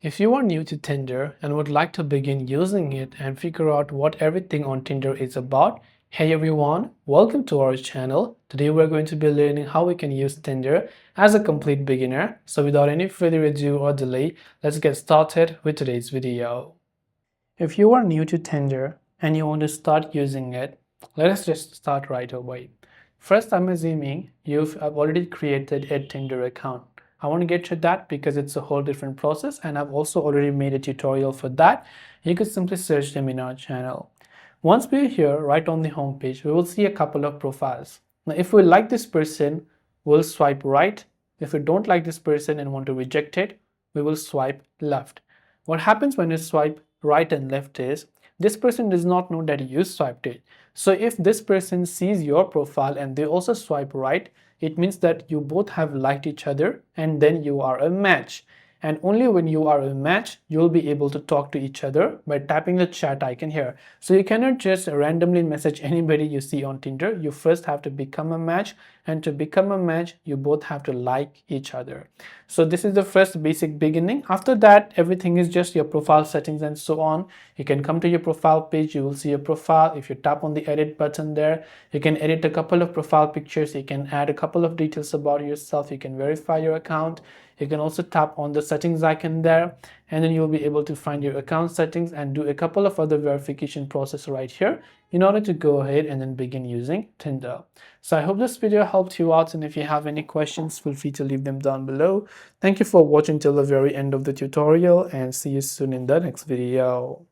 If you are new to Tinder and would like to begin using it and figure out what everything on Tinder is about, hey everyone, welcome to our channel. Today we're going to be learning how we can use Tinder as a complete beginner. So without any further ado or delay, let's get started with today's video. If you are new to Tinder and you want to start using it, let us just start right away. First, I'm assuming you've already created a Tinder account. I want to get to that because it's a whole different process, and I've also already made a tutorial for that. You could simply search them in our channel. Once we're here, right on the home page, we will see a couple of profiles. Now, if we like this person, we'll swipe right. If we don't like this person and want to reject it, we will swipe left. What happens when you swipe right and left is this person does not know that you swiped it. So if this person sees your profile and they also swipe right, it means that you both have liked each other and then you are a match. And only when you are a match, you'll be able to talk to each other by tapping the chat icon here. So you cannot just randomly message anybody you see on Tinder. You first have to become a match, and to become a match, you both have to like each other. So this is the first basic beginning. After that, everything is just your profile settings and so on. You can come to your profile page, you will see your profile. If you tap on the edit button there, you can edit a couple of profile pictures, you can add a couple of details about yourself, you can verify your account. You can also tap on the settings icon there, and then you'll be able to find your account settings and do a couple of other verification process right here in order to go ahead and then begin using Tinder. So I hope this video helped you out, and if you have any questions, feel free to leave them down below. Thank you for watching till the very end of the tutorial, and see you soon in the next video.